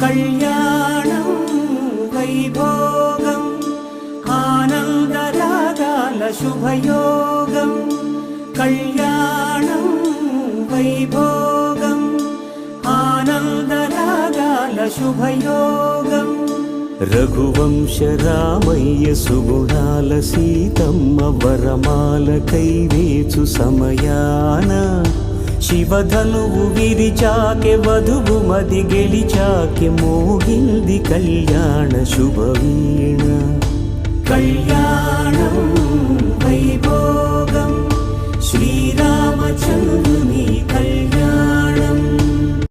కళ్యాణం వైభోగం ఆనందరాగాల శుభయోగం కళ్యాణం వైభోగం ఆనందరాగాల శుభయోగం రఘువంశ రామయ్య సుగుణాల సీతమ్మ వరమాల కైవేచు సమయాన శివధనువు విరిచాకె వధువు మది గెలిచాకె మోగింది కళ్యాణ శుభవీణ కళ్యాణం వైభోగం శ్రీరామచంద్ర